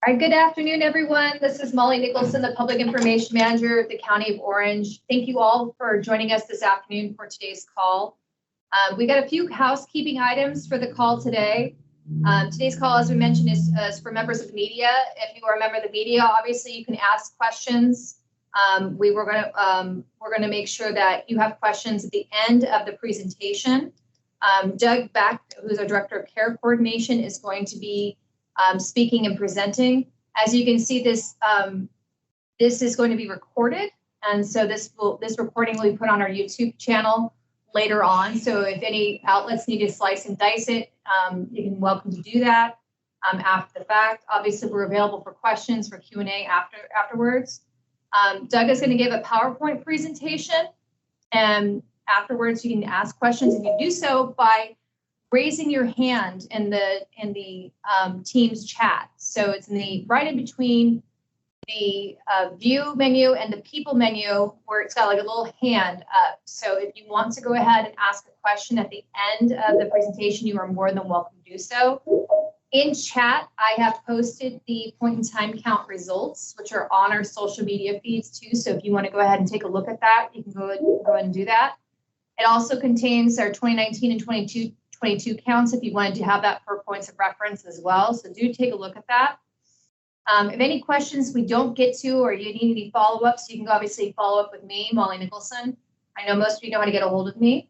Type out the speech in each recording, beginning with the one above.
All right, good afternoon, everyone. This is Molly Nicholson, the Public Information Manager of the County of Orange. Thank you all for joining us this afternoon for today's call. We got a few housekeeping items for the call today. Today's call, as we mentioned, is for members of the media. If you are a member of the media, obviously you can ask questions. We're going to make sure that you have questions at the end of the presentation. Doug Beck, who's our Director of Care Coordination, is going to be speaking and presenting. As you can see, this is going to be recorded, and so this recording will be put on our YouTube channel later on. So if any outlets need to slice and dice it, you can welcome to do that after the fact. Obviously, we're available for questions for Q&A afterwards. Doug is going to give a PowerPoint presentation, and afterwards you can ask questions, and you do so by raising your hand in the Teams chat. So it's right in between the view menu and the people menu, where it's got like a little hand up. So if you want to go ahead and ask a question at the end of the presentation, you are more than welcome to do so. In chat, I have posted the point in time count results, which are on our social media feeds too. So if you want to go ahead and take a look at that, you can go ahead and do that. It also contains our 2019 and 22 counts if you wanted to have that for points of reference as well. So do take a look at that. If any questions we don't get to, or you need any follow-ups, you can obviously follow up with me, Molly Nicholson. I know most of you know how to get a hold of me.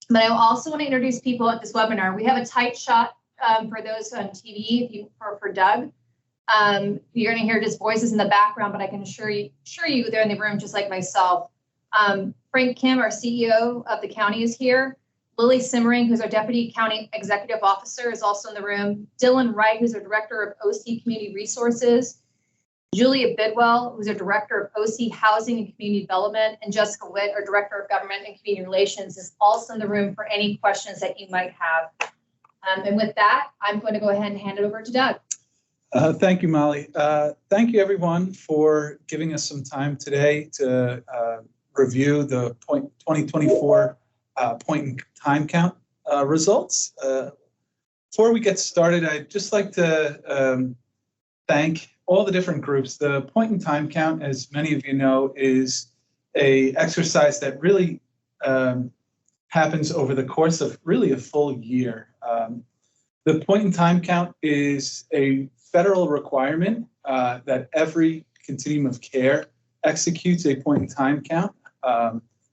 But I also want to introduce people at this webinar. We have a tight shot for those on TV, for Doug. You're going to hear just voices in the background, but I can assure you they're in the room just like myself. Frank Kim, our CEO of the county, is here. Lily Simmering, who's our Deputy County Executive Officer, is also in the room. Dylan Wright, who's our Director of OC Community Resources. Julia Bidwell, who's our Director of OC Housing and Community Development. And Jessica Witt, our Director of Government and Community Relations, is also in the room for any questions that you might have. And with that, I'm going to go ahead and hand it over to Doug. Thank you, Molly. Thank you, everyone, for giving us some time today to review the 2024 point in time count results. Before we get started, I'd just like to thank all the different groups. The point in time count, as many of you know, is an exercise that really happens over the course of really a full year. The point in time count is a federal requirement that every continuum of care executes a point in time count.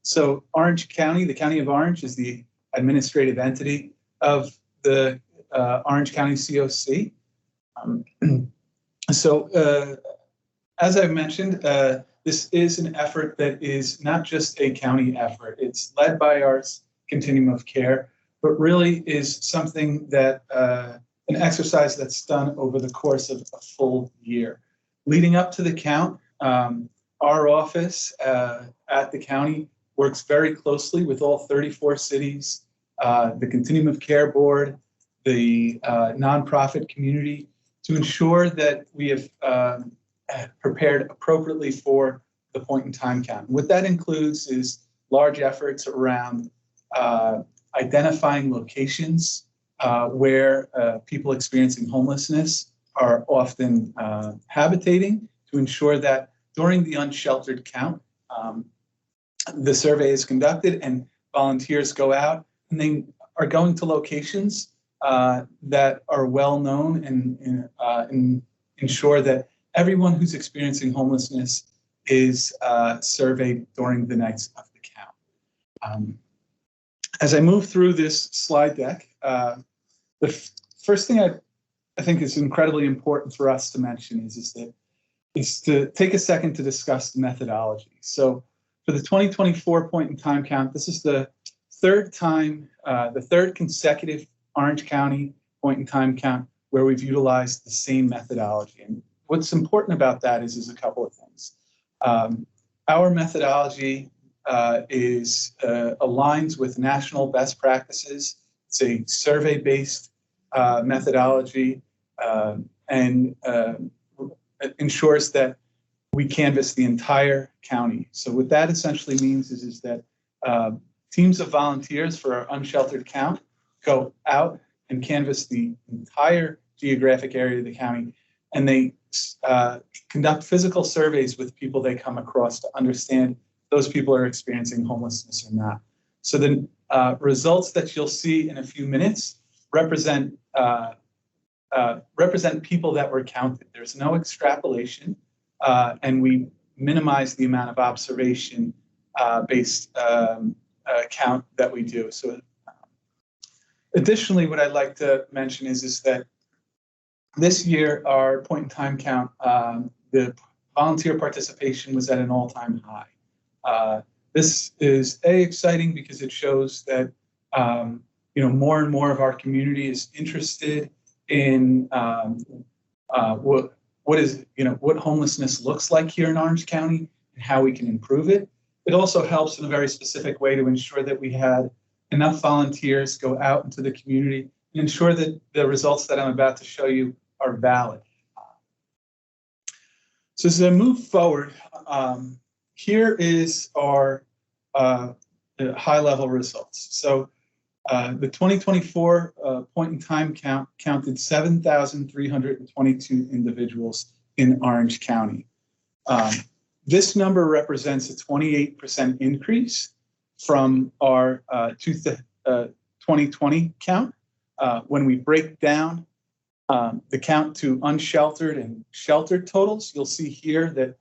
So Orange County, the County of Orange, is the administrative entity of the Orange County COC. As I mentioned, this is an effort that is not just a county effort. It's led by our Continuum of Care, but really is something that an exercise that's done over the course of a full year. Leading up to the count, our office at the county works very closely with all 34 cities, the Continuum of Care Board, the nonprofit community, to ensure that we have prepared appropriately for the point in time count. What that includes is large efforts around identifying locations where people experiencing homelessness are often habitating, to ensure that during the unsheltered count, the survey is conducted and volunteers go out and they are going to locations that are well known and ensure that everyone who's experiencing homelessness is surveyed during the nights of the count. As I move through this slide deck, the first thing I think is incredibly important for us to mention is to take a second to discuss the methodology. So for the 2024 point in time count, this is the third consecutive Orange County point in time count where we've utilized the same methodology. And what's important about that is a couple of things. Our methodology aligns with national best practices. It's a survey-based methodology and ensures that we canvass the entire county. So what that essentially means is that teams of volunteers for our unsheltered count go out and canvass the entire geographic area of the county and they conduct physical surveys with people they come across to understand if those people are experiencing homelessness or not. So the results that you'll see in a few minutes represent people that were counted. There's no extrapolation, and we minimize the amount of observation based count that we do. So additionally, what I'd like to mention is that this year, our point in time count, the volunteer participation was at an all-time high. This is exciting because it shows that more and more of our community is interested in what homelessness looks like here in Orange County and how we can improve it. It also helps in a very specific way to ensure that we had enough volunteers go out into the community and ensure that the results that I'm about to show you are valid. So as I move forward, here is our high-level results. So the 2024 point in time count counted 7,322 individuals in Orange County. This number represents a 28% increase from our 2020 count. When we break down the count to unsheltered and sheltered totals, you'll see here that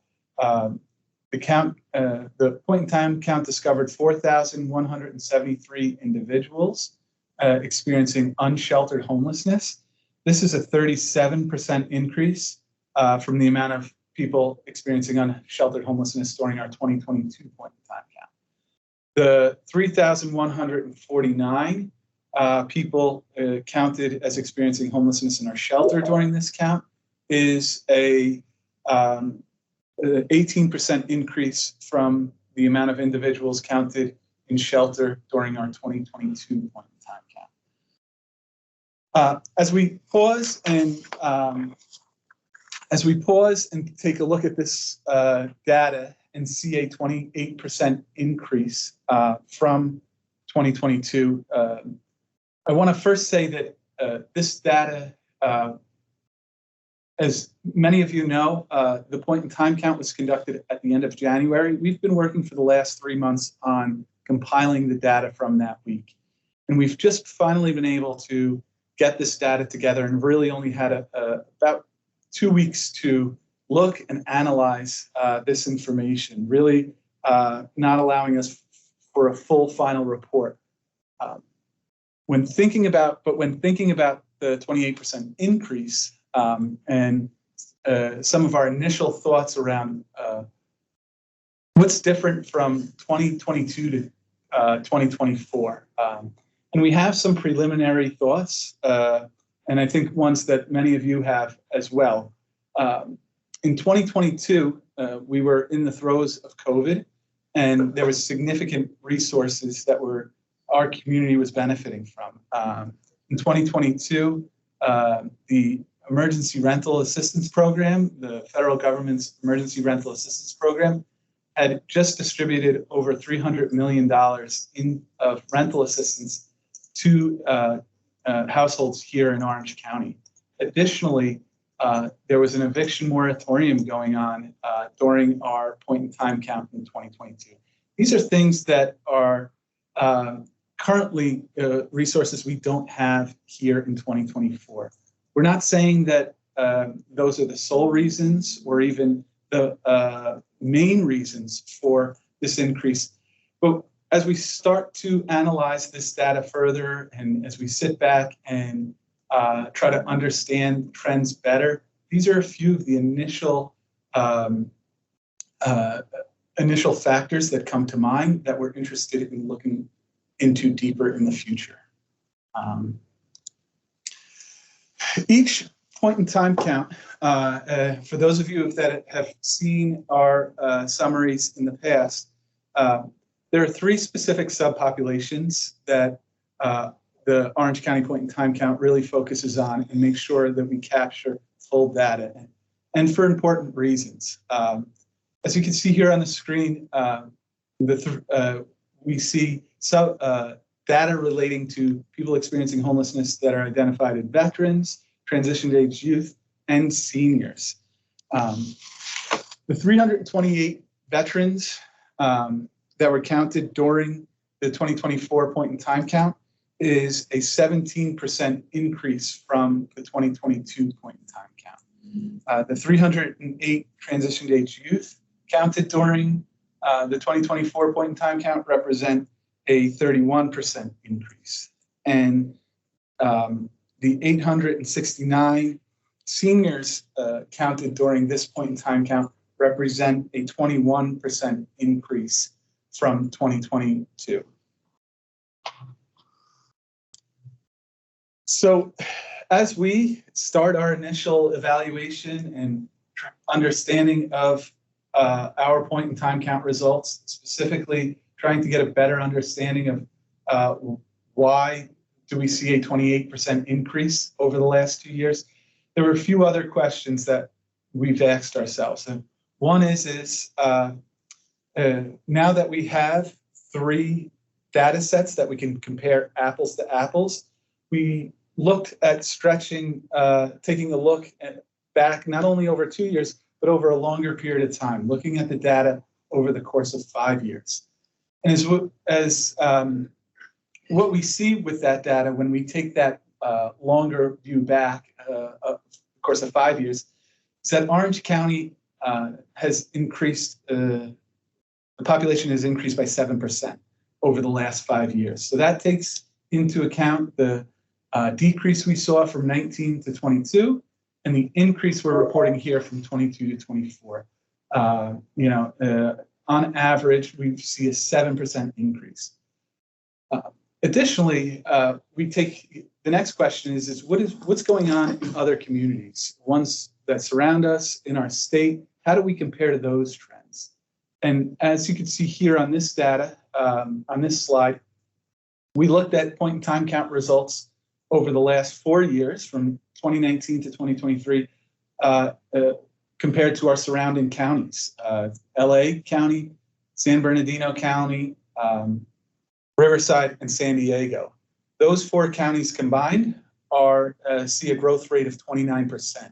the point in time count discovered 4,173 individuals experiencing unsheltered homelessness. This is a 37% increase from the amount of people experiencing unsheltered homelessness during our 2022 point in time count. The 3,149 people counted as experiencing homelessness in our shelter during this count is a 18% increase from the amount of individuals counted in shelter during our 2022 point in time count. As we pause and take a look at this data and see a 28% increase from 2022, I want to first say that this data, as many of you know, the point in time count was conducted at the end of January. We've been working for the last 3 months on compiling the data from that week. And we've just finally been able to get this data together and really only had about 2 weeks to look and analyze this information, really not allowing us for a full final report. When thinking about the 28% increase and some of our initial thoughts around what's different from 2022 to 2024. And we have some preliminary thoughts, and I think ones that many of you have as well. In 2022, we were in the throes of COVID, and there was significant resources that our community was benefiting from. In 2022, the Emergency Rental Assistance Program, the federal government's Emergency Rental Assistance Program, had just distributed over $300 million of rental assistance to households here in Orange County. Additionally, there was an eviction moratorium going on during our point in time count in 2022. These are things that are currently resources we don't have here in 2024. We're not saying that those are the sole reasons or even the main reasons for this increase. But as we start to analyze this data further and as we sit back and try to understand trends better, these are a few of the initial factors that come to mind that we're interested in looking into deeper in the future. Each point in time count, for those of you that have seen our summaries in the past, there are 3 specific subpopulations that the Orange County point in time count really focuses on and make sure that we capture full data, and for important reasons. As you can see here on the screen, we see data relating to people experiencing homelessness that are identified as veterans, transition-age youth, and seniors. The 328 veterans that were counted during the 2024 point in time count is a 17% increase from the 2022 point in time count. The 308 transitioned age youth counted during the 2024 point in time count represent a 31% increase. And the 869 seniors counted during this point in time count represent a 21% increase from 2022. So as we start our initial evaluation and understanding of our point in time count results, specifically trying to get a better understanding of why do we see a 28% increase over the last 2 years, there were a few other questions that we've asked ourselves. And one is now that we have 3 data sets that we can compare apples to apples, we looked at stretching, taking a look back not only over 2 years, but over a longer period of time, looking at the data over the course of 5 years. And as what we see with that data when we take that longer view back, of course of 5 years, is that Orange County has increased, the population has increased by 7% over the last 5 years. So that takes into account the decrease we saw from 19 to 22 and the increase we're reporting here from 22 to 24. On average, we see a 7% increase. Additionally, we take the next question is what's going on in other communities, ones that surround us in our state? How do we compare to those trends? And as you can see here on this data, on this slide, we looked at point in time count results over the last 4 years from 2019 to 2023 compared to our surrounding counties, LA County, San Bernardino County, Riverside, and San Diego. Those 4 counties combined see a growth rate of 29%,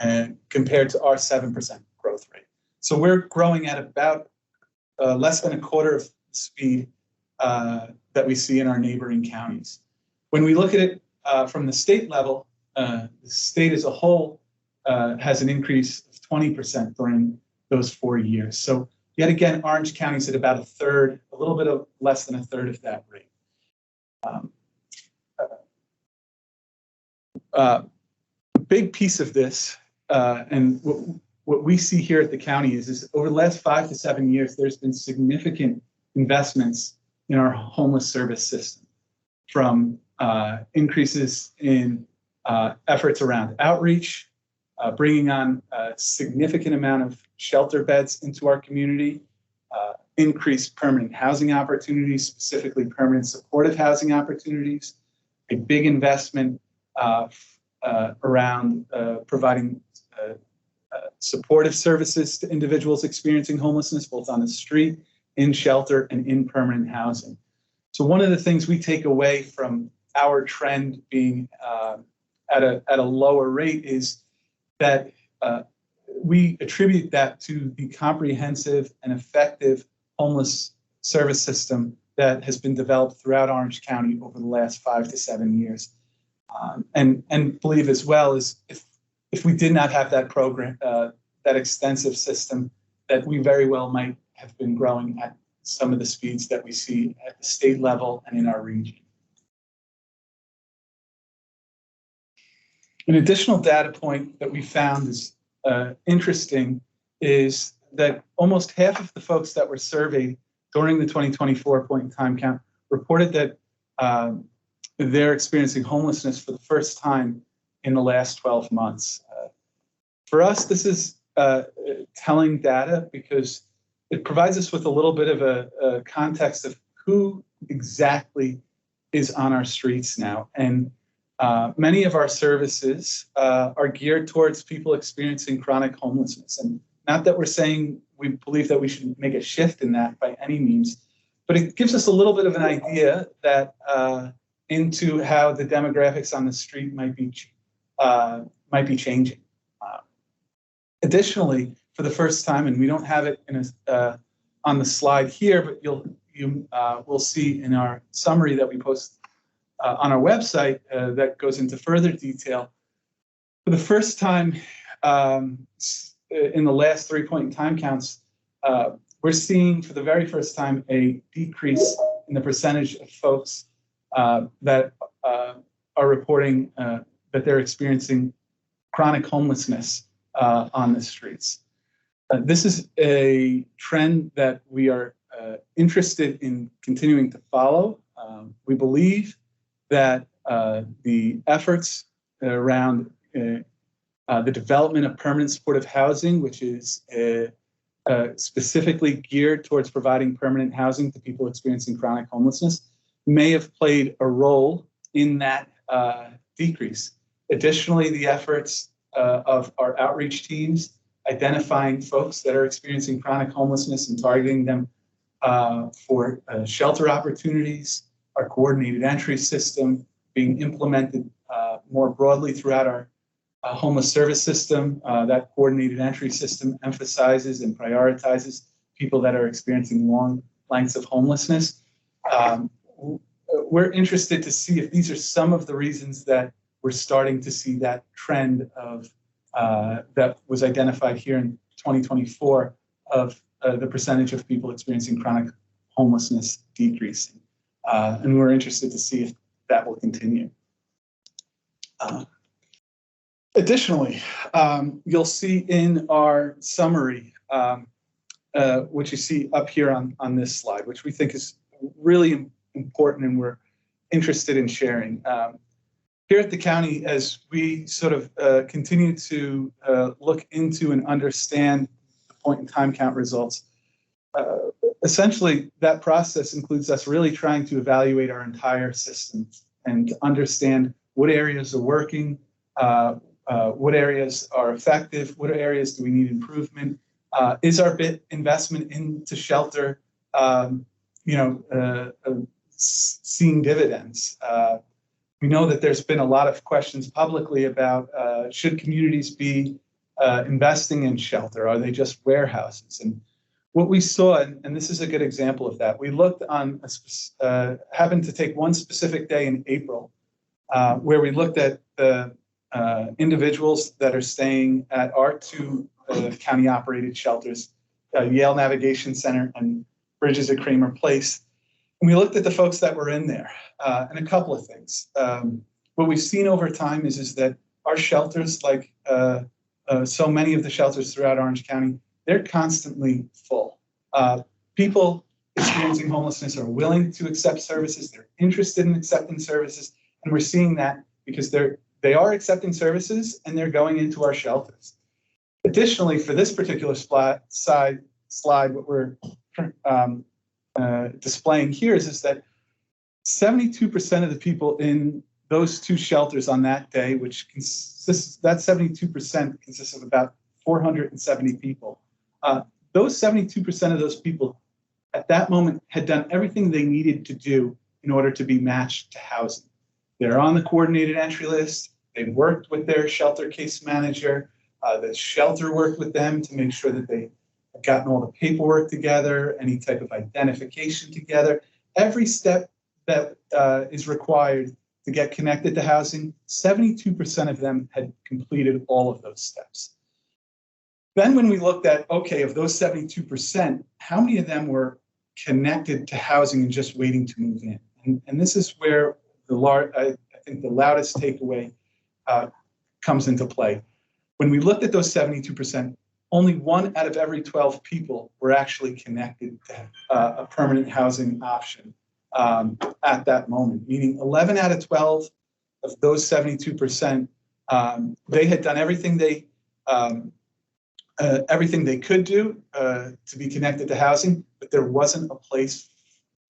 and compared to our 7% growth rate. So we're growing at about less than a quarter of the speed that we see in our neighboring counties. When we look at it from the state level, the state as a whole has an increase of 20% during those 4 years. So yet again, Orange County's at about a third, a little bit of less than a third of that rate. A big piece of this, and what we see here at the county is over the last 5 to 7 years, there's been significant investments in our homeless service system, from increases in efforts around outreach, bringing on a significant amount of shelter beds into our community, increased permanent housing opportunities, specifically permanent supportive housing opportunities, a big investment around providing supportive services to individuals experiencing homelessness, both on the street, in shelter, and in permanent housing. So one of the things we take away from our trend being at a lower rate is that we attribute that to the comprehensive and effective homeless service system that has been developed throughout Orange County over the last 5 to 7 years. And believe as well as if we did not have that program, that extensive system, that we very well might have been growing at some of the speeds that we see at the state level and in our region. An additional data point that we found is interesting is that almost half of the folks that were surveyed during the 2024 point in time count reported that they're experiencing homelessness for the first time in the last 12 months. For us, this is telling data because it provides us with a little bit of a context of who exactly is on our streets now. And many of our services are geared towards people experiencing chronic homelessness. And not that we're saying we believe that we should make a shift in that by any means, but it gives us a little bit of an idea that into how the demographics on the street might be might be changing. Additionally, for the first time, and we don't have it in on the slide here, but you will see in our summary that we post on our website that goes into further detail. For the first time in the last 3 point time counts, we're seeing for the very first time a decrease in the percentage of folks that are reporting that they're experiencing chronic homelessness on the streets. This is a trend that we are interested in continuing to follow. We believe that the efforts around the development of permanent supportive housing, which is specifically geared towards providing permanent housing to people experiencing chronic homelessness, may have played a role in that decrease. Additionally, the efforts of our outreach teams identifying folks that are experiencing chronic homelessness and targeting them for shelter opportunities, our coordinated entry system being implemented more broadly throughout our homeless service system. That coordinated entry system emphasizes and prioritizes people that are experiencing long lengths of homelessness. We're interested to see if these are some of the reasons that we're starting to see that trend of that was identified here in 2024 of the percentage of people experiencing chronic homelessness decreasing. And we're interested to see if that will continue. Additionally, you'll see in our summary, which you see up here on this slide, which we think is really important and we're interested in sharing. Here at the county, as we sort of continue to look into and understand the point in time count results, essentially that process includes us really trying to evaluate our entire system and to understand what areas are working, what areas are effective, what areas do we need improvement, is our investment into shelter, seeing dividends. We know that there's been a lot of questions publicly about should communities be investing in shelter? Are they just warehouses? And what we saw, and this is a good example of that, we looked on, happened to take one specific day in April where we looked at the individuals that are staying at our two county-operated shelters, Yale Navigation Center and Bridges at Kramer Place. And we looked at the folks that were in there, and a couple of things. What we've seen over time is that our shelters, like so many of the shelters throughout Orange County, they're constantly full. People experiencing homelessness are willing to accept services. They're interested in accepting services, and we're seeing that because they are accepting services and they're going into our shelters. Additionally, for this particular slide, what we're displaying here is that 72% of the people in those two shelters on that day, which consists, that 72% consists of about 470 people. Those 72% of those people at that moment had done everything they needed to do in order to be matched to housing. They're on the coordinated entry list. They worked with their shelter case manager. The shelter worked with them to make sure that they had gotten all the paperwork together, any type of identification together. Every step that is required to get connected to housing, 72% of them had completed all of those steps. Then when we looked at, okay, of those 72%, how many of them were connected to housing and just waiting to move in? And this is where I think the loudest takeaway comes into play. When we looked at those 72%, only 1 out of every 12 people were actually connected to a permanent housing option at that moment, meaning 11 out of 12 of those 72%, they had done everything they could do to be connected to housing, but there wasn't a place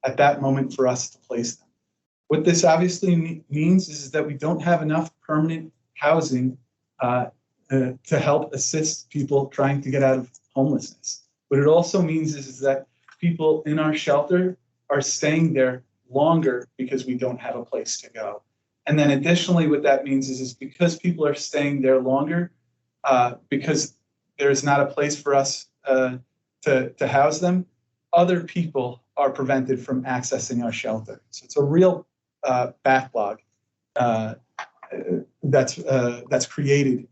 at that moment for us to place them. What this obviously means is that we don't have enough permanent housing to help assist people trying to get out of homelessness. What it also means is that people in our shelter are staying there longer because we don't have a place to go. And then additionally, what that means is because people are staying there longer, because there is not a place for us to house them, other people are prevented from accessing our shelter. So it's a real backlog that's created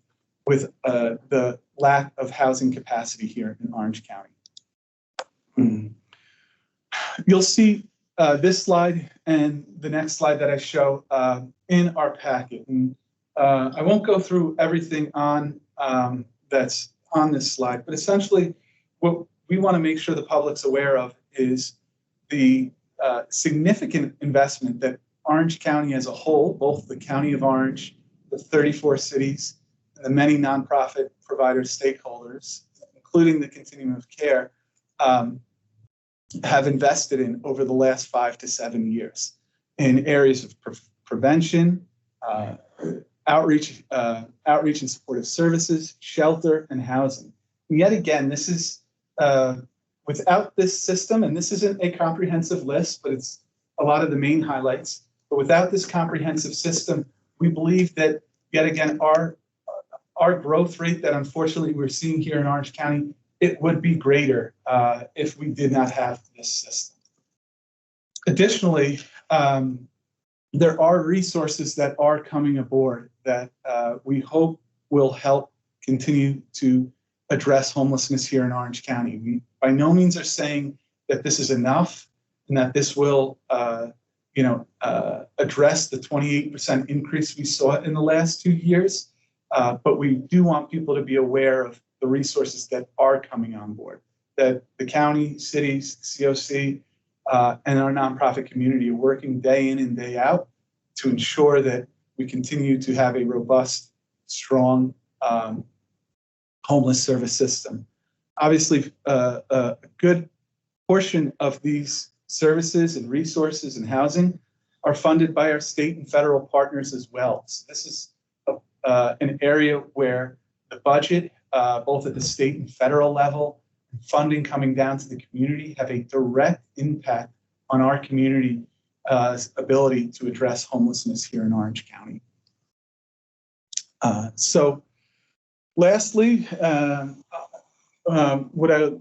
with the lack of housing capacity here in Orange County. You'll see this slide and the next slide that I show in our packet. And I won't go through everything on that's on this slide, but essentially what we want to make sure the public's aware of is the significant investment that Orange County as a whole, both the County of Orange, the 34 cities, and the many nonprofit provider stakeholders, including the Continuum of Care, have invested in over the last 5 to 7 years in areas of prevention, outreach and supportive services, shelter, and housing. And yet again, this is without this system, and this isn't a comprehensive list, but it's a lot of the main highlights. But without this comprehensive system, we believe that yet again our growth rate that unfortunately we're seeing here in Orange County, it would be greater if we did not have this system. Additionally, there are resources that are coming aboard that we hope will help continue to address homelessness here in Orange County. We by no means are saying that this is enough and that this will address the 28% increase we saw in the last 2 years, but we do want people to be aware of the resources that are coming on board, that the county, cities, COC, and our nonprofit community are working day in and day out to ensure that we continue to have a robust, strong homeless service system. Obviously, a good portion of these services and resources and housing are funded by our state and federal partners as well. So this is an area where the budget, both at the state and federal level, funding coming down to the community, have a direct impact on our community's ability to address homelessness here in Orange County. So lastly, what I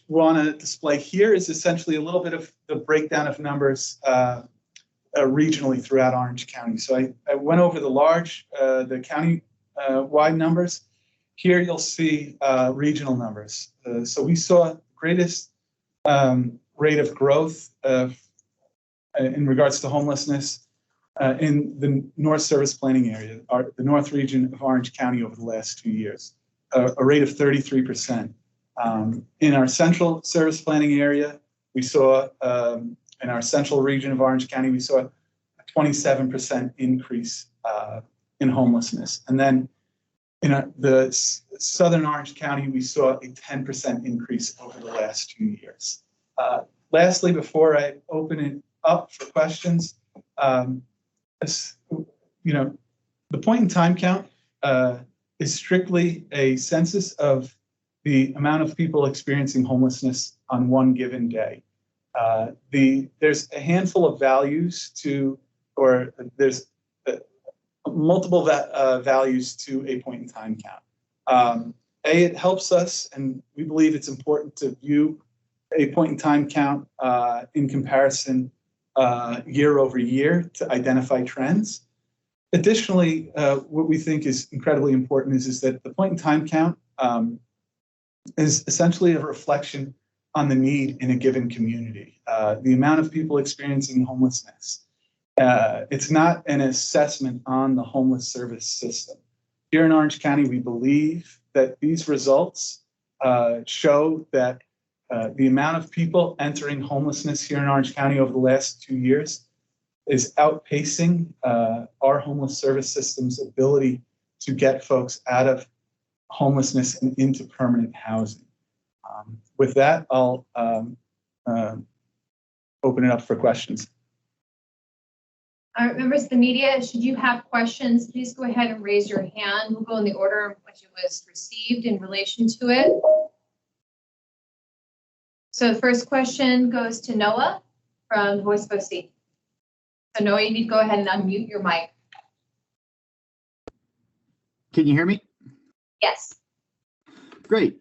want to display here is essentially a little bit of the breakdown of numbers regionally throughout Orange County. So I went over the county-wide numbers. Here you'll see regional numbers. So we saw greatest rate of growth in regards to homelessness in the North Service Planning area, the North region of Orange County over the last 2 years, a rate of 33%. In our Central Service Planning area, we saw, in our Central region of Orange County, we saw a 27% increase in homelessness. And then in the Southern Orange County, we saw a 10% increase over the last 2 years. Lastly, before I open it up for questions, the point in time count is strictly a census of the amount of people experiencing homelessness on one given day. There's a handful of values there's multiple values to a point in time count. It helps us, and we believe it's important to view a point in time count in comparison year over year to identify trends. Additionally, what we think is incredibly important is that the point in time count is essentially a reflection on the need in a given community, the amount of people experiencing homelessness. It's not an assessment on the homeless service system. Here in Orange County, we believe that these results show that the amount of people entering homelessness here in Orange County over the last 2 years is outpacing our homeless service system's ability to get folks out of homelessness and into permanent housing. With that, I'll open it up for questions. All right, members of the media, should you have questions, please go ahead and raise your hand. We'll go in the order in which it was received in relation to it. So the first question goes to Noah from Voice of OC. So Noah, you need to go ahead and unmute your mic. Can you hear me? Yes. Great.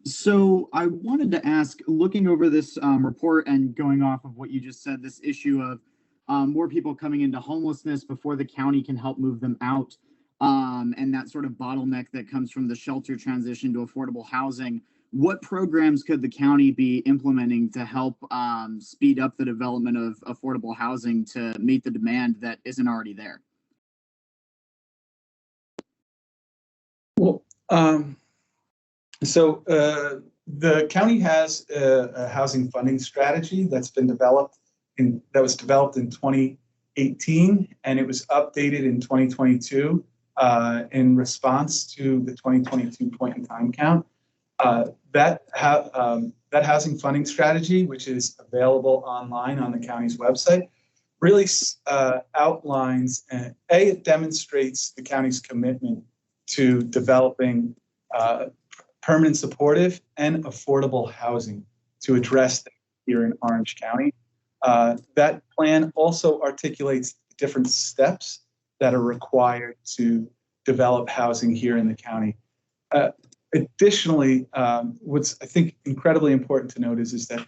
So I wanted to ask, looking over this report and going off of what you just said, this issue of more people coming into homelessness before the county can help move them out, and that sort of bottleneck that comes from the shelter transition to affordable housing. What programs could the county be implementing to help speed up the development of affordable housing to meet the demand that isn't already there? Well, so the county has a housing funding strategy that's been developed that was developed in 2018, and it was updated in 2022 in response to the 2022 point in time count. That housing funding strategy, which is available online on the county's website, really outlines, it demonstrates the county's commitment to developing permanent supportive and affordable housing to address that here in Orange County. That plan also articulates different steps that are required to develop housing here in the county. Additionally, what's I think incredibly important to note is that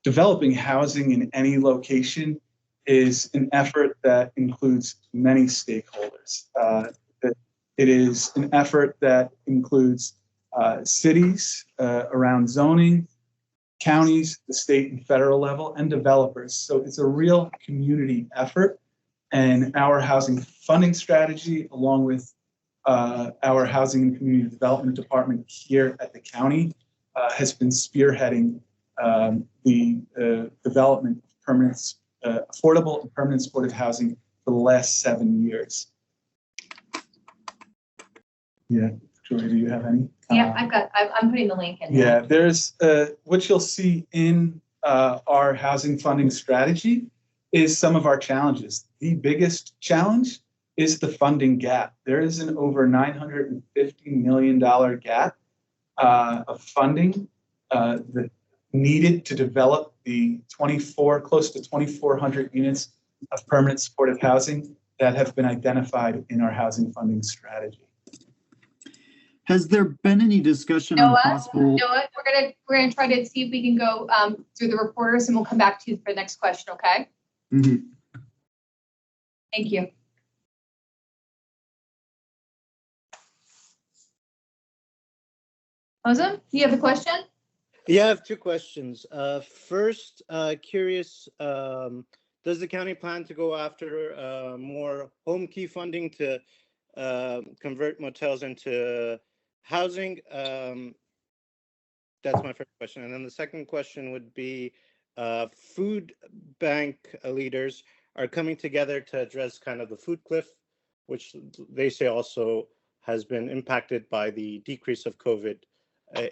developing housing in any location is an effort that includes many stakeholders. It is an effort that includes cities around zoning, counties, the state and federal level, and developers. So it's a real community effort. And our housing funding strategy, along with our Housing and Community Development Department here at the county, has been spearheading the development of permanent, affordable and permanent supportive housing for the last 7 years. Yeah, Julia, do you have any? Yeah, I'm putting the link in. Yeah, there's what you'll see in our housing funding strategy is some of our challenges. The biggest challenge is the funding gap. There is an over $950 million gap of funding that needed to develop the close to 2,400 units of permanent supportive housing that have been identified in our housing funding strategy. Has there been any discussion on possible? Noah, we're gonna try to see if we can go through the reporters, and we'll come back to you for the next question. Okay. Mm-hmm. Thank you. Ozam, you have a question? Yeah, I have two questions. First, curious, does the county plan to go after more home key funding to convert motels into housing? That's my first question. And then the second question would be, food bank leaders are coming together to address kind of the food cliff, which they say also has been impacted by the decrease of COVID,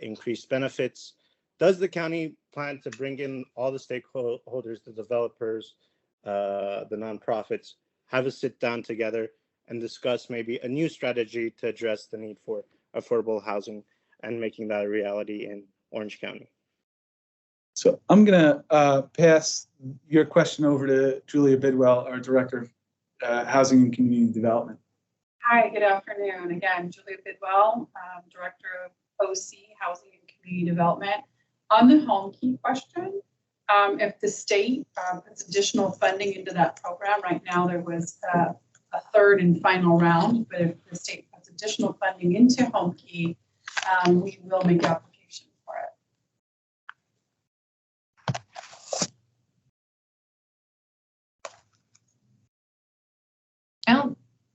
increased benefits. Does the county plan to bring in all the stakeholders, the developers, the nonprofits, have a sit down together and discuss maybe a new strategy to address the need for affordable housing and making that a reality in Orange County? So I'm going to pass your question over to Julia Bidwell, our Director of Housing and Community Development. Hi, good afternoon. Again, Julia Bidwell, Director of OC, Housing and Community Development. On the home key question, if the state puts additional funding into that program, right now there was a third and final round, but if the state puts additional funding into home key, we will make application for it.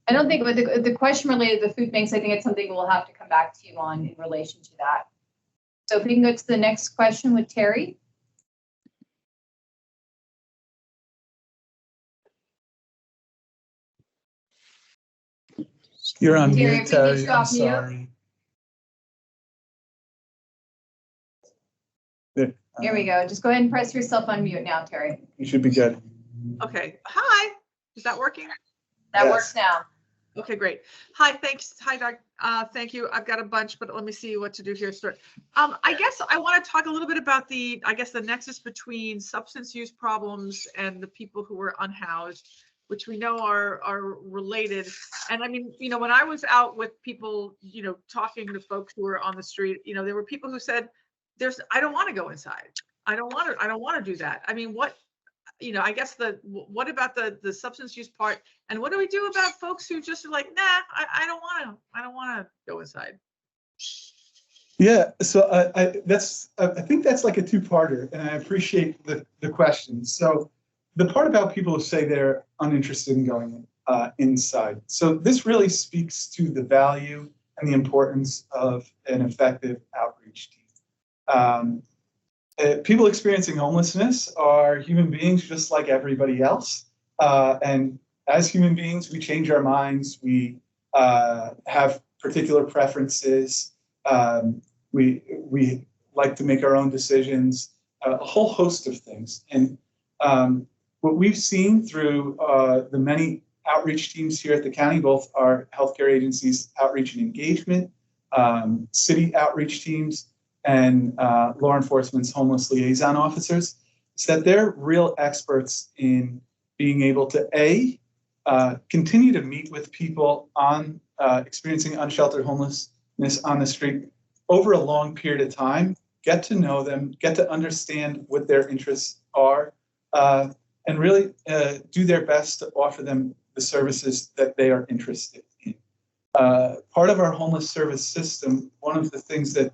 I don't think with the question related to the food banks, I think it's something we'll have to come back to you on in relation to that. So if we can go to the next question with Terry. You're on Terry, mute, Terry. I'm off mute. sorry. Here we go. Just go ahead and press yourself on mute now, Terry. You should be good. Okay. Hi. Is that working? That Yes. works now. Okay, great. Hi, thanks. Hi, Doc. Thank you. I've got a bunch, but let me see what to do here. I guess I want to talk a little bit about the nexus between substance use problems and the people who are unhoused, which we know are related. And I mean, when I was out with people, talking to folks who were on the street, there were people who said, I don't want to go inside. I don't want to do that. I mean, I guess what about the substance use part, and what do we do about folks who just are like, nah, I don't want to go inside. Yeah, so I think that's like a two-parter, and I appreciate the question. So the part about people who say they're uninterested in going inside. So this really speaks to the value and the importance of an effective outreach team. People experiencing homelessness are human beings just like everybody else. And as human beings, we change our minds. We have particular preferences. We like to make our own decisions, a whole host of things. And what we've seen through the many outreach teams here at the county, both our healthcare agencies, outreach and engagement, city outreach teams, and law enforcement's homeless liaison officers, is that they're real experts in being able to continue to meet with people on experiencing unsheltered homelessness on the street over a long period of time, get to know them, get to understand what their interests are, and really do their best to offer them the services that they are interested in. Part of our homeless service system, one of the things that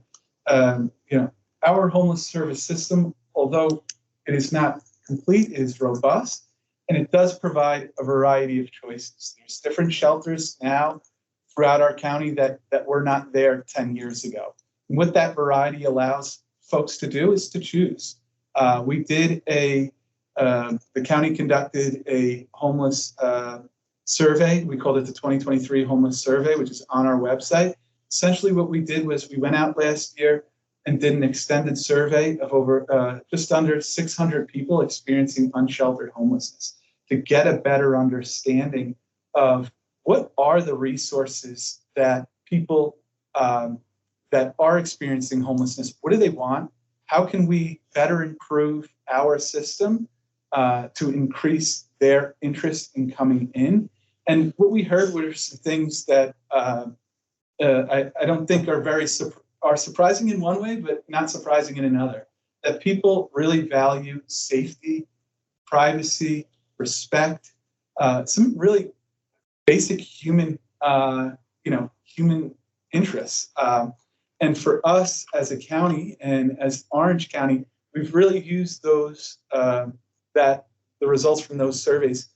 our homeless service system, although it is not complete, is robust, and it does provide a variety of choices. There's different shelters now throughout our county that were not there 10 years ago. And what that variety allows folks to do is to choose. The county conducted a homeless survey. We called it the 2023 Homeless Survey, which is on our website. Essentially what we did was we went out last year and did an extended survey of over just under 600 people experiencing unsheltered homelessness to get a better understanding of what are the resources that people that are experiencing homelessness, what do they want? How can we better improve our system to increase their interest in coming in? And what we heard were some things that I don't think are surprising in one way, but not surprising in another. That people really value safety, privacy, respect, some really basic human interests. And for us as a county and as Orange County, we've really used those the results from those surveys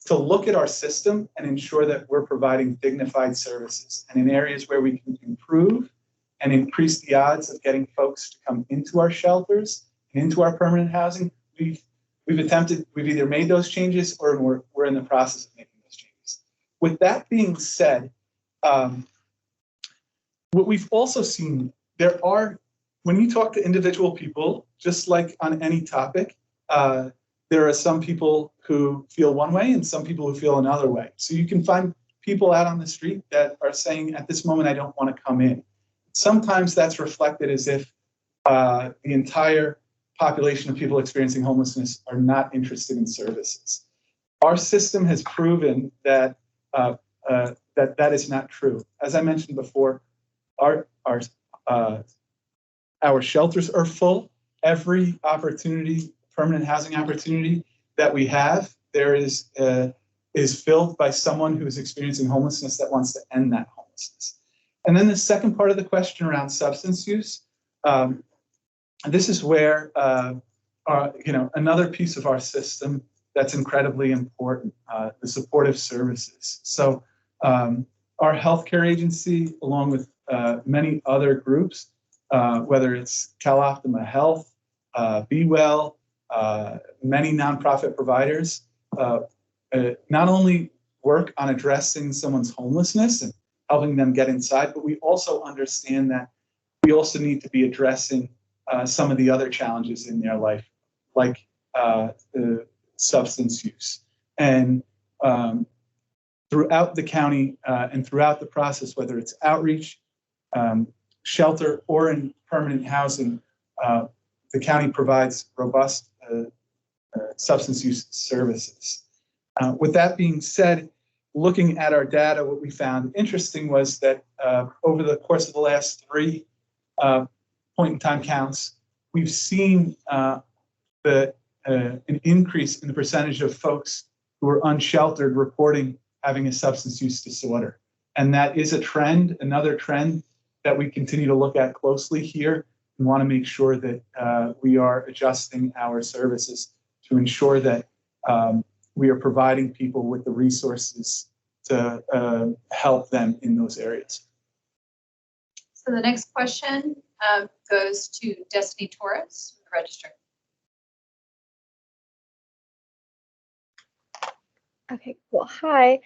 to look at our system and ensure that we're providing dignified services. And in areas where we can improve and increase the odds of getting folks to come into our shelters and into our permanent housing, we've either made those changes or we're in the process of making those changes. With that being said, what we've also seen, when you talk to individual people, just like on any topic, there are some people who feel one way and some people who feel another way. So you can find people out on the street that are saying, at this moment, I don't want to come in. Sometimes that's reflected as if the entire population of people experiencing homelessness are not interested in services. Our system has proven that that is not true. As I mentioned before, our shelters are full. Every opportunity, permanent housing opportunity that we have, there is filled by someone who is experiencing homelessness that wants to end that homelessness. And then the second part of the question around substance use, this is where another piece of our system that's incredibly important, the supportive services. So our healthcare agency, along with many other groups, whether it's CalOptima Health, Be Well, many nonprofit providers, not only work on addressing someone's homelessness and helping them get inside, but we also understand that we also need to be addressing some of the other challenges in their life, like substance use. And throughout the county and throughout the process, whether it's outreach, shelter, or in permanent housing, the county provides robust substance use services. With that being said, looking at our data, what we found interesting was that over the course of the last 3 point-in-time counts, we've seen an increase in the percentage of folks who are unsheltered reporting having a substance use disorder. And that is a trend, another trend that we continue to look at closely here and want to make sure that we are adjusting our services to ensure that we are providing people with the resources to help them in those areas. So the next question goes to Destiny Torres, from the Register. Okay, cool. Hi.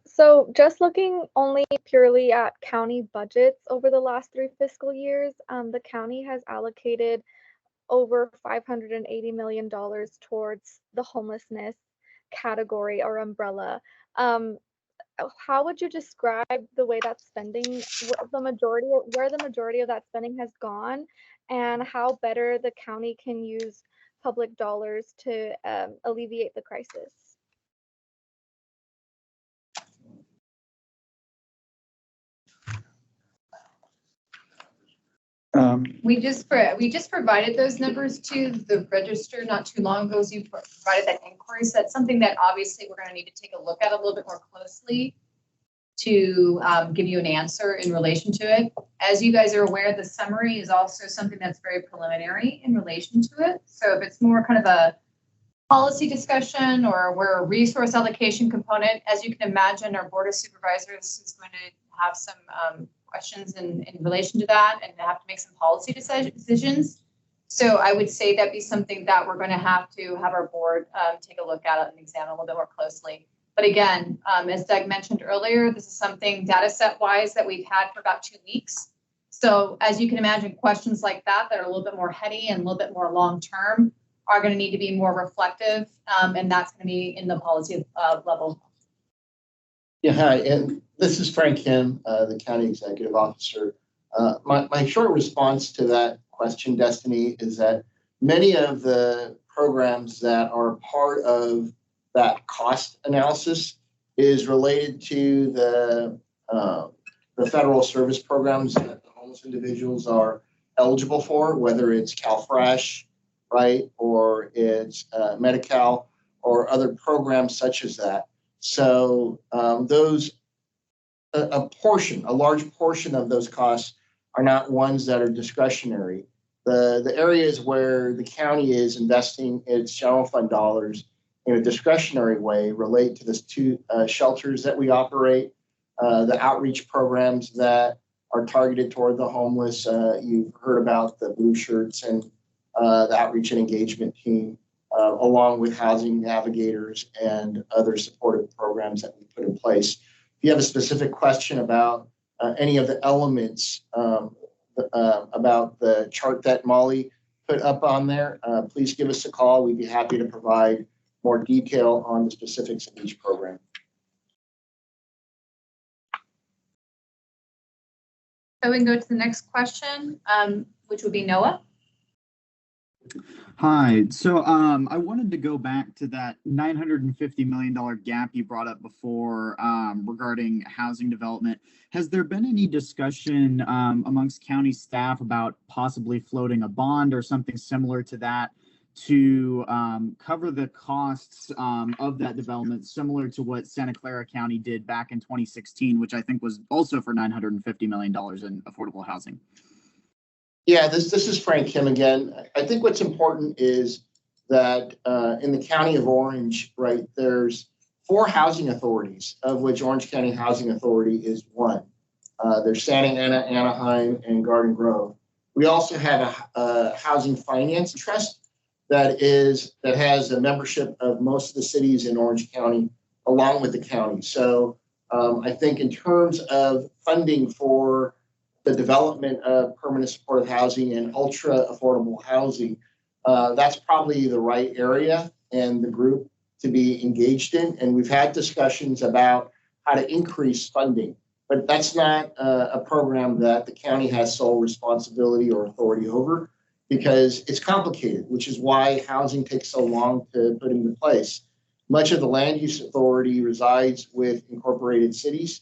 So just looking only purely at county budgets over the last 3 fiscal years, the county has allocated over $580 million towards the homelessness category or umbrella. How would you describe the way that spending, where the majority of that spending has gone, and how better the county can use public dollars to alleviate the crisis? We just provided those numbers to the Register not too long ago as you provided that inquiry. So that's something that obviously we're going to need to take a look at a little bit more closely to give you an answer in relation to it. As you guys are aware, the summary is also something that's very preliminary in relation to it. So if it's more kind of a policy discussion or where a resource allocation component, as you can imagine, our Board of Supervisors is going to have some questions in relation to that and have to make some policy decisions. So I would say that'd be something that we're going to have our board take a look at and examine a little bit more closely. But again, as Doug mentioned earlier, this is something data set wise that we've had for about 2 weeks. So as you can imagine, questions like that are a little bit more heady and a little bit more long term are going to need to be more reflective, and that's going to be in the policy level. Yeah, hi, and this is Frank Kim, the County Executive Officer. My short response to that question, Destiny, is that many of the programs that are part of that cost analysis is related to the federal service programs that the homeless individuals are eligible for, whether it's CalFresh, right, or it's Medi-Cal or other programs such as that. So a large portion of those costs are not ones that are discretionary. The areas where the county is investing its general fund dollars in a discretionary way relate to the 2 shelters that we operate, the outreach programs that are targeted toward the homeless. You've heard about the Blue Shirts and the outreach and engagement team, along with housing navigators and other supportive programs that we put in place. If you have a specific question about any of the elements about the chart that Molly put up on there, please give us a call. We'd be happy to provide more detail on the specifics of each program. So we can go to the next question, which would be Noah. Hi. So I wanted to go back to that $950 million gap you brought up before regarding housing development. Has there been any discussion amongst county staff about possibly floating a bond or something similar to that to cover the costs of that development, similar to what Santa Clara County did back in 2016, which I think was also for $950 million in affordable housing? Yeah, this is Frank Kim again. I think what's important is that in the County of Orange, right, there's 4 housing authorities, of which Orange County Housing Authority is one. There's Santa Ana, Anaheim, and Garden Grove. We also have a housing finance trust that has a membership of most of the cities in Orange County, along with the county. So I think in terms of funding for the development of permanent supportive housing and ultra affordable housing, that's probably the right area and the group to be engaged in. And we've had discussions about how to increase funding. But that's not a program that the county has sole responsibility or authority over, because it's complicated, which is why housing takes so long to put into place. Much of the land use authority resides with incorporated cities.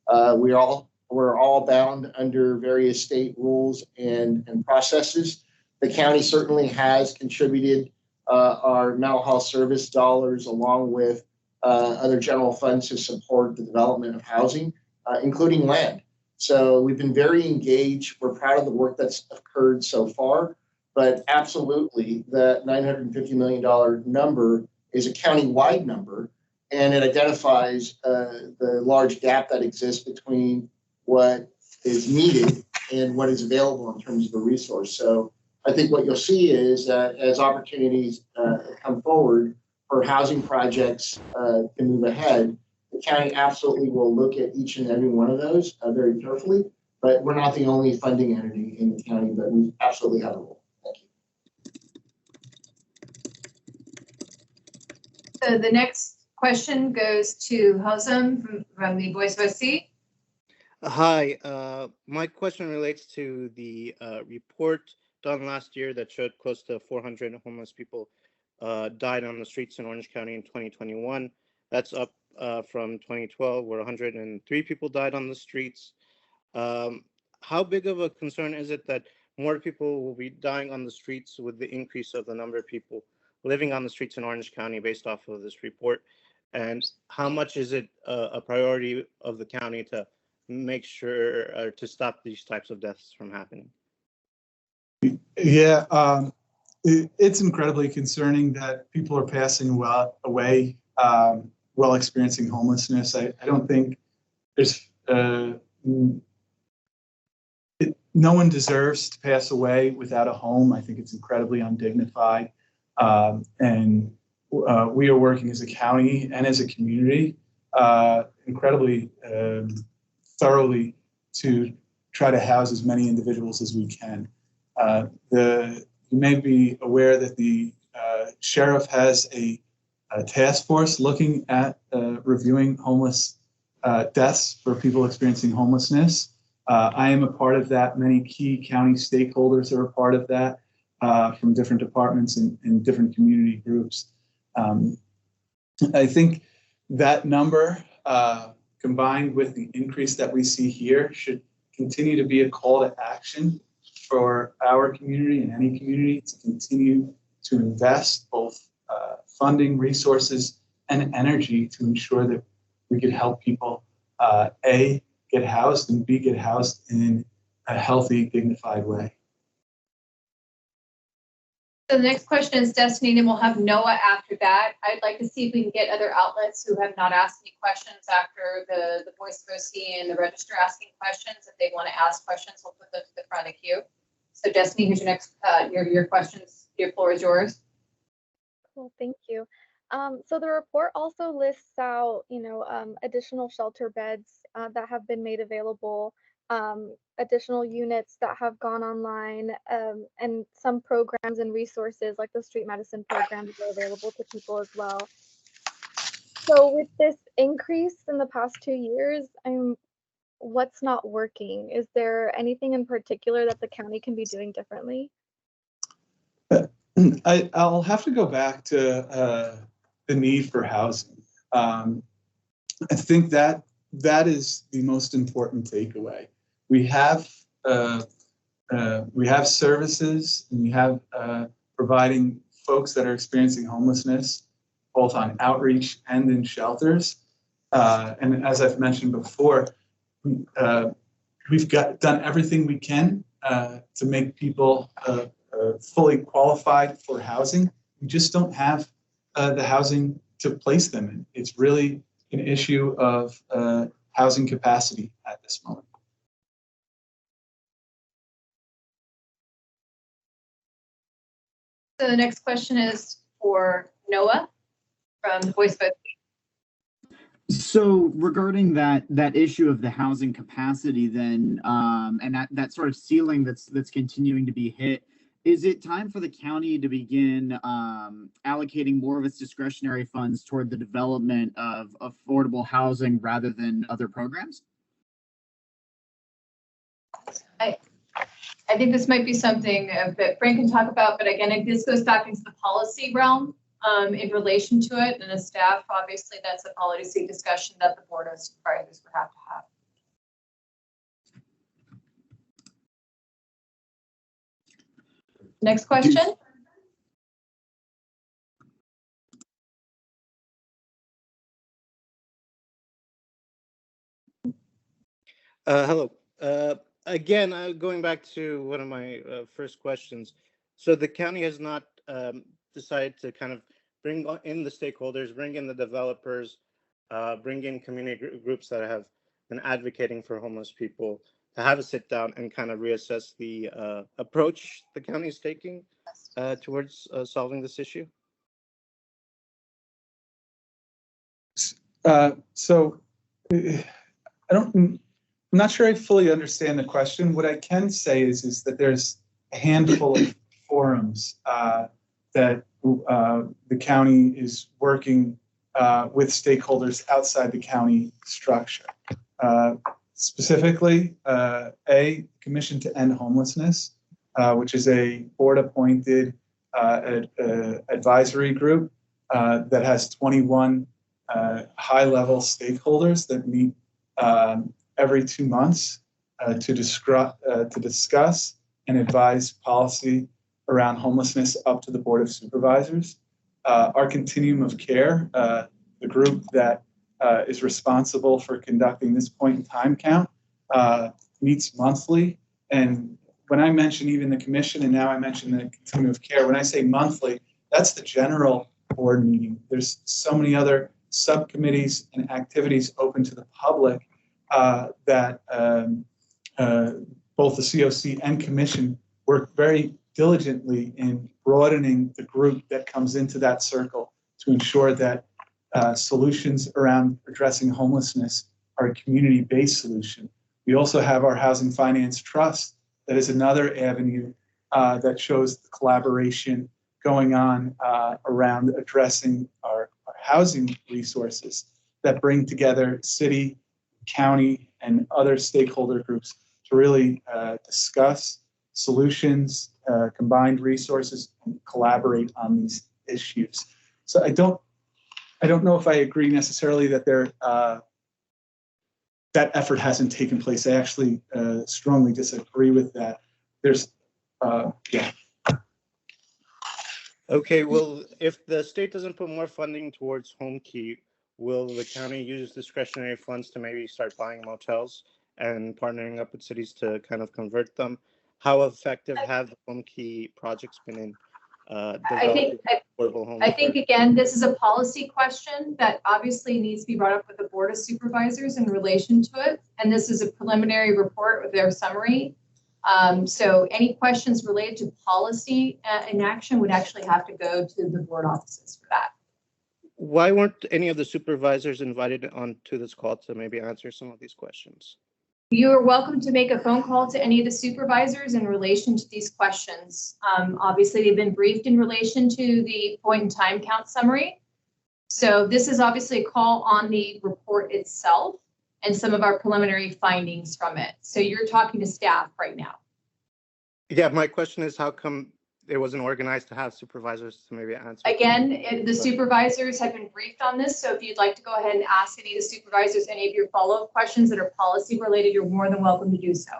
We're all bound under various state rules and processes. The county certainly has contributed our mental health service dollars along with other general funds to support the development of housing, including land. So we've been very engaged. We're proud of the work that's occurred so far, but absolutely the $950 million number is a county-wide number, and it identifies the large gap that exists between what is needed and what is available in terms of a resource. So I think what you'll see is that as opportunities come forward for housing projects to move ahead, the county absolutely will look at each and every one of those very carefully, but we're not the only funding entity in the county, but we absolutely have a role. Thank you. So the next question goes to Hosam from the Voice of OC. Hi, my question relates to the report done last year that showed close to 400 homeless people died on the streets in Orange County in 2021. That's up from 2012, where 103 people died on the streets. How big of a concern is it that more people will be dying on the streets with the increase of the number of people living on the streets in Orange County based off of this report? And how much is it a priority of the county to make sure to stop these types of deaths from happening? Yeah, it's incredibly concerning that people are passing away while experiencing homelessness. I don't think there's no one deserves to pass away without a home. I think it's incredibly undignified, and we are working as a county and as a community incredibly thoroughly to try to house as many individuals as we can. You may be aware that the sheriff has a task force looking at reviewing homeless deaths for people experiencing homelessness. I am a part of that. Many key county stakeholders are a part of that from different departments and different community groups. I think that number combined with the increase that we see here should continue to be a call to action for our community and any community to continue to invest both funding, resources, and energy to ensure that we could help people, A, get housed, and B, get housed in a healthy, dignified way. So the next question is Destiny, and we'll have Noah after that. I'd like to see if we can get other outlets who have not asked any questions after the Voice of OC and the Register asking questions. If they want to ask questions, we'll put them to the front of the queue. So Destiny, here's your next, your questions. Your floor is yours. Cool, thank you. So the report also lists out, additional shelter beds that have been made available, additional units that have gone online, and some programs and resources like the street medicine programs are available to people as well. So with this increase in the past 2 years, what's not working? Is there anything in particular that the county can be doing differently? I'll have to go back to the need for housing. I think that is the most important takeaway. We have services, and we have providing folks that are experiencing homelessness, both on outreach and in shelters. And as I've mentioned before, we've done everything we can to make people fully qualified for housing. We just don't have the housing to place them in. It's really an issue of housing capacity at this moment. So the next question is for Noah from the Voice of OC. So regarding that issue of the housing capacity then, and that sort of ceiling that's continuing to be hit, is it time for the county to begin allocating more of its discretionary funds toward the development of affordable housing rather than other programs? I think this might be something that Frank can talk about, but again, this goes back into the policy realm in relation to it, and the staff, obviously, that's a policy discussion that the Board of Supervisors would have to have. Next question. Hello. Again, going back to one of my first questions. So the county has not decided to kind of bring in the stakeholders, bring in the developers, bring in community groups that have been advocating for homeless people to have a sit down and kind of reassess the approach the county is taking towards solving this issue? I'm not sure I fully understand the question. What I can say is that there's a handful of forums that the county is working with stakeholders outside the county structure. Specifically, a Commission to End Homelessness, which is a board-appointed advisory group that has 21 high-level stakeholders that meet every 2 months to discuss and advise policy around homelessness up to the Board of Supervisors. Our Continuum of Care, the group that is responsible for conducting this point in time count, meets monthly. And when I mention even the commission, and now I mention the Continuum of Care, when I say monthly, that's the general board meeting. There's so many other subcommittees and activities open to the public that both the COC and commission work very diligently in broadening the group that comes into that circle to ensure that solutions around addressing homelessness are a community-based solution. We also have our Housing Finance Trust that is another avenue that shows the collaboration going on around addressing our housing resources that bring together city, county, and other stakeholder groups to really discuss solutions, combined resources, and collaborate on these issues. So I don't know if I agree necessarily that that effort hasn't taken place. I actually strongly disagree with that. Yeah. Okay, well, if the state doesn't put more funding towards HomeKey, will the county use discretionary funds to maybe start buying motels and partnering up with cities to kind of convert them? How effective have the HomeKey projects been in developing affordable homes? I think, again, this is a policy question that obviously needs to be brought up with the Board of Supervisors in relation to it. And this is a preliminary report with their summary. So any questions related to policy in action would actually have to go to the board offices for that. Why weren't any of the supervisors invited onto this call to maybe answer some of these questions? You are welcome to make a phone call to any of the supervisors in relation to these questions. Obviously, they've been briefed in relation to the point in time count summary. So this is obviously a call on the report itself and some of our preliminary findings from it. So you're talking to staff right now. Yeah, my question is how come it wasn't organized to have supervisors to maybe answer? Again, the supervisors have been briefed on this. So if you'd like to go ahead and ask any of the supervisors any of your follow-up questions that are policy related, you're more than welcome to do so.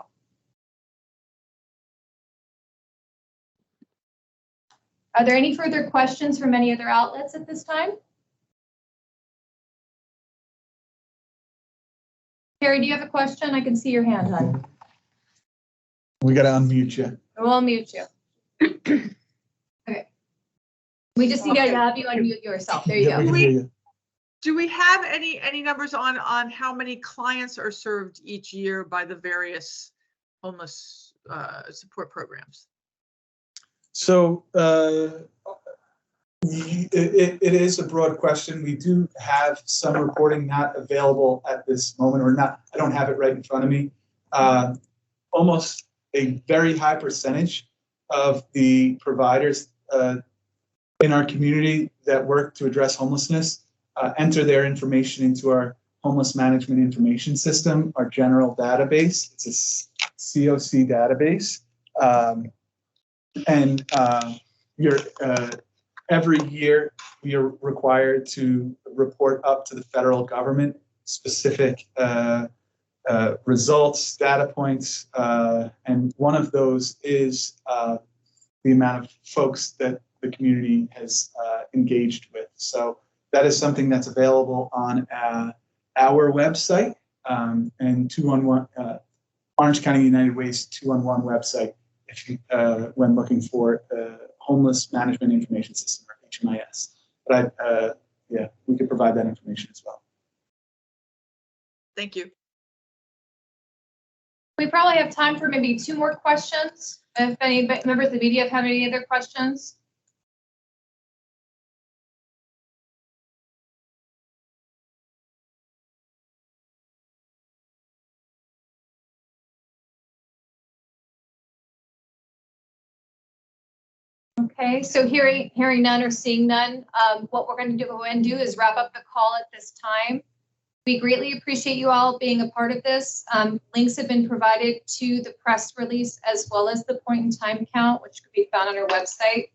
Are there any further questions from any other outlets at this time? Carrie, do you have a question? I can see your hand, hon. We got to unmute you. We'll unmute you. Okay. We just need to have you unmute yourself. There you go. Do we have any numbers on how many clients are served each year by the various homeless support programs? So it is a broad question. We do have some reporting not available at this moment, or not. I don't have it right in front of me. Almost a very high percentage of the providers in our community that work to address homelessness enter their information into our homeless management information system, our general database. It's a COC database. Every year we are required to report up to the federal government specific results, data points, and one of those is the amount of folks that the community has engaged with. So that is something that's available on our website and 211 Orange County United Way's 211 website if you, when looking for homeless management information system or HMIS. But yeah, we could provide that information as well. Thank you. We probably have time for maybe 2 more questions. If any members of the media have any other questions. Okay, so hearing none or seeing none, what we're going to go ahead and do is wrap up the call at this time. We greatly appreciate you all being a part of this. Links have been provided to the press release as well as the point in time count, which could be found on our website.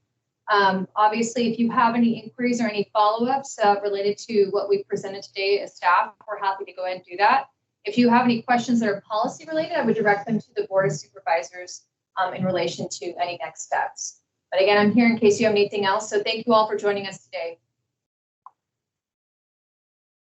Obviously, if you have any inquiries or any follow-ups related to what we presented today as staff, we're happy to go ahead and do that. If you have any questions that are policy related, I would direct them to the Board of Supervisors in relation to any next steps. But again, I'm here in case you have anything else. So thank you all for joining us today.